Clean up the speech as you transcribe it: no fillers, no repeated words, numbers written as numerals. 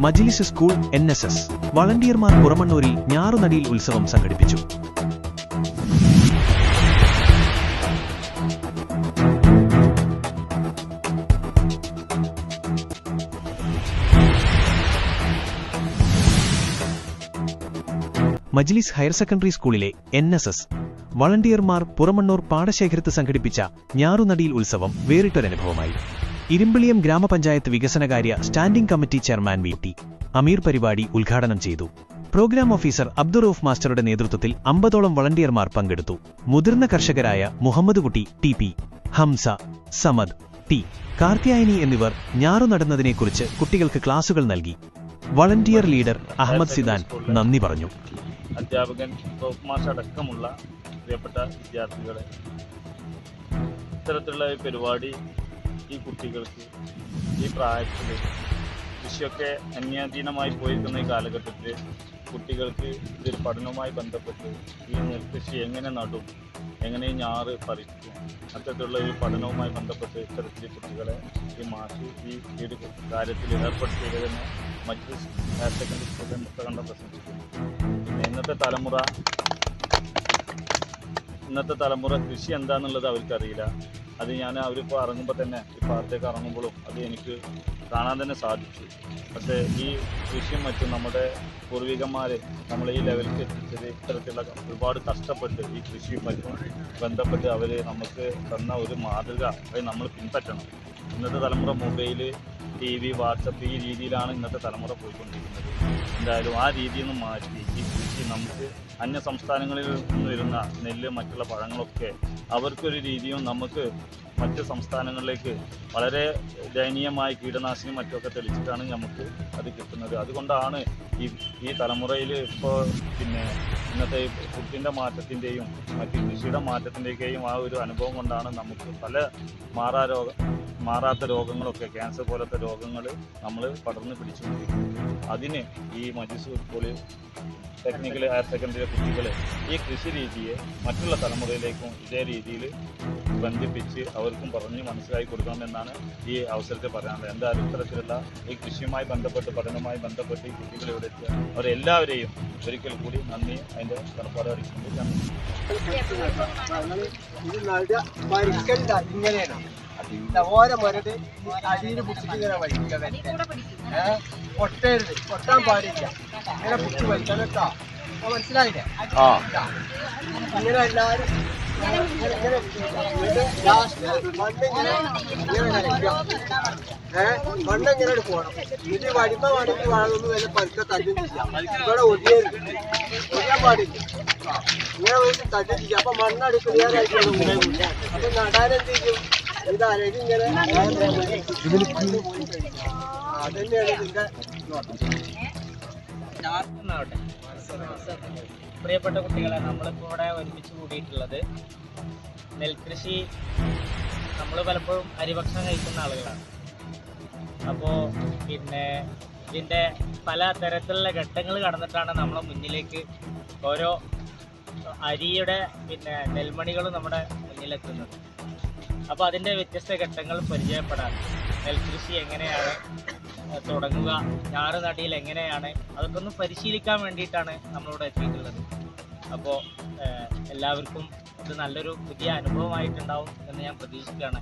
മജ്ലിസ് school NSS വളണ്ടിയർമാർ പുറമണ്ണൂരിൽ ഞാറുനടിയിൽ ഉത്സവം സംഘടിപ്പിച്ചു. മജ്ലിസ് ഹയർ സെക്കൻഡറി സ്കൂളിലെ NSS വളണ്ടിയർമാർ പുറമണ്ണൂർ പാടശേഖരത്ത് സംഘടിപ്പിച്ച ഞാറുനടിയിൽ ഉത്സവം വേറിട്ടൊരനുഭവമായി. ഇരുമ്പിളിയം ഗ്രാമപഞ്ചായത്ത് വികസനകാര്യ സ്റ്റാൻഡിംഗ് കമ്മിറ്റി ചെയർമാൻ VT അമീർ പരിപാടി ഉദ്ഘാടനം ചെയ്തു. പ്രോഗ്രാം ഓഫീസർ അബ്ദുറൌഫ് മാസ്റ്ററുടെ നേതൃത്വത്തിൽ 50ഓളം വളണ്ടിയർമാർ പങ്കെടുത്തു. മുതിർന്ന കർഷകരായ മുഹമ്മദ് കുട്ടി TP, ഹംസ, സമദ് T, കാർത്തിയായനി എന്നിവർ ഞാറു നടുന്നതിനെക്കുറിച്ച് കുട്ടികൾക്ക് ക്ലാസുകൾ നൽകി. വളണ്ടിയർ ലീഡർ അഹമ്മദ് സിദാൻ നന്ദി പറഞ്ഞു. അധ്യാപകൻ മാഷ് അടക്കമുള്ള പ്രിയപ്പെട്ട വിദ്യാർത്ഥികളെ, ഇത്തരത്തിലുള്ള ഈ പരിപാടി ഈ കുട്ടികൾക്ക് ഈ പ്രായത്തിൽ കൃഷിയൊക്കെ അന്യാധീനമായി പോയിരിക്കുന്ന ഈ കാലഘട്ടത്തിൽ കുട്ടികൾക്ക് ഇതൊരു പഠനവുമായി ബന്ധപ്പെട്ട് ഈ നെൽകൃഷി എങ്ങനെ നടും, എങ്ങനെ ഈ ഞാറ് പറിക്കും, അത്തരത്തിലുള്ള ഒരു പഠനവുമായി ബന്ധപ്പെട്ട് ഇത്തരത്തിൽ കുട്ടികളെ ഈ മാഷ് ഈ ഒരു കാര്യത്തിൽ ഏർപ്പെടുത്തിയത് തന്നെ മജ്ലിസ് ഹയർ സെക്കൻഡറി സ്കൂളിലെ മുത്തകണ്ട പ്രശംസിക്കുന്നു. പിന്നെ ഇന്നത്തെ തലമുറ കൃഷി എന്താണെന്നുള്ളത് അവർക്കറിയില്ല. അത് ഞാൻ അവരിപ്പോൾ ഇറങ്ങുമ്പോൾ തന്നെ ഈ പാടത്തേക്ക് ഇറങ്ങുമ്പോഴും അത് എനിക്ക് കാണാൻ തന്നെ സാധിച്ചു. പക്ഷേ ഈ കൃഷിയും മറ്റും നമ്മുടെ പൂർവികന്മാർ നമ്മൾ ഈ ലെവലിലേക്ക് എത്തിച്ചത് ഇത്തരത്തിലുള്ള ഒരുപാട് കഷ്ടപ്പെട്ട് ഈ കൃഷിയും മറ്റും ബന്ധപ്പെട്ട് അവർ നമുക്ക് തന്ന ഒരു മാതൃക അത് നമ്മൾ പിൻപറ്റണം. ഇന്നത്തെ തലമുറ മൊബൈൽ, TV, വാട്സപ്പ് ഈ രീതിയിലാണ് ഇന്നത്തെ തലമുറ പോയിക്കൊണ്ടിരിക്കുന്നത്. എന്തായാലും ആ രീതിയിൽ നിന്ന് മാറ്റി ഈ കൃഷി നമുക്ക് അന്യ സംസ്ഥാനങ്ങളിൽ നിന്ന് വരുന്ന നെല്ല്, മറ്റുള്ള പഴങ്ങളൊക്കെ അവർക്കൊരു രീതിയും നമുക്ക് മറ്റ് സംസ്ഥാനങ്ങളിലേക്ക് വളരെ ദയനീയമായ കീടനാശിനി മറ്റൊക്കെ തെളിച്ചിട്ടാണ് നമുക്ക് അത് കിട്ടുന്നത്. അതുകൊണ്ടാണ് ഈ തലമുറയിൽ ഇപ്പോൾ ഇന്നത്തെ ഫുഡിൻ്റെ മാറ്റത്തിൻ്റെയും മറ്റ് കൃഷിയുടെ മാറ്റത്തിൻ്റെയൊക്കെയും ആ ഒരു അനുഭവം കൊണ്ടാണ് നമുക്ക് പല മാറാത്ത രോഗങ്ങളൊക്കെ, ക്യാൻസർ പോലത്തെ രോഗങ്ങൾ നമ്മൾ പടർന്ന് പിടിച്ചുകൊണ്ടിരിക്കുന്നത്. അതിന് ഈ മജ്ലിസ് സ്കൂളിൽ ടെക്നിക്കൽ ഹയർ സെക്കൻഡറി കുട്ടികൾ ഈ കൃഷി രീതിയെ മറ്റുള്ള തലമുറയിലേക്കും ഇതേ രീതിയിൽ ബന്ധിപ്പിച്ച് അവർക്കും പറഞ്ഞ് മനസ്സിലാക്കി കൊടുക്കണമെന്നാണ് ഈ അവസരത്തിൽ പറയാനുള്ളത്. എന്തായാലും ഇത്തരത്തിലുള്ള ഈ കൃഷിയുമായി ബന്ധപ്പെട്ട് പഠനവുമായി ബന്ധപ്പെട്ട് ഈ കുട്ടികൾ ഇവിടെ എത്തുക അവരെല്ലാവരെയും ഒരിക്കൽ കൂടി നന്ദി അതിൻ്റെ കടപ്പാട് അറിയിച്ചുകൊണ്ട് ഓരോ മരട് അടിയിൽ പിടിച്ചിട്ട് ഇങ്ങനെ വലിക്കുക, പൊട്ടരുത്, പൊട്ടാൻ പാടില്ല, ഇങ്ങനെ പിടിച്ച് വലിക്കണം കേട്ടോ. മനസ്സിലായില്ലേ? ഇങ്ങനെ എല്ലാവരും മണ്ണെങ്ങനെ പോകണം. ഇത് വടിമ വേണമെങ്കിൽ വളമൊന്നും വല്ല പതുക്കെ തല്ലും ചെയ്യാം. ഇവിടെ ഒടിയരുത്, ഒടിയാൻ പാടില്ല. ഇങ്ങനെ പോയിട്ട് തല്ലും ചെയ്യാം. അപ്പൊ മണ്ണടുക്കുകയായിട്ട് അപ്പൊ നടാനെന്ത് ചെയ്യും? ഇത് അരകി ഇങ്ങനെ അതന്നെയാണ് ഇതിന്റെ. പ്രിയപ്പെട്ട കുട്ടികളെ, നമ്മളിപ്പോൾ ഇവിടെ ഒരുമിച്ച് കൂടിയിട്ടുള്ളത് നെൽകൃഷി, നമ്മൾ പലപ്പോഴും അരിഭക്ഷണം കഴിക്കുന്ന ആളുകളാണ്. അപ്പോൾ ഇതിൻ്റെ പല തരത്തിലുള്ള ഘട്ടങ്ങൾ കടന്നിട്ടാണ് നമ്മളെ മുന്നിലേക്ക് ഓരോ അരിയുടെ നെൽമണികളും നമ്മുടെ മുന്നിലെത്തുന്നത്. അപ്പോൾ അതിൻ്റെ വ്യത്യസ്ത ഘട്ടങ്ങൾ പരിചയപ്പെടാൻ, നെൽകൃഷി എങ്ങനെയാണ് തുടങ്ങുക, ഞാറ് നടിയിൽ എങ്ങനെയാണ്, അതൊക്കെ ഒന്ന് പരിശീലിക്കാൻ വേണ്ടിയിട്ടാണ് നമ്മളിവിടെ എത്തിയിട്ടുള്ളത്. അപ്പോൾ എല്ലാവർക്കും ഇത് നല്ലൊരു പുതിയ അനുഭവമായിട്ടുണ്ടാവും എന്ന് ഞാൻ പ്രതീക്ഷിക്കുകയാണ്.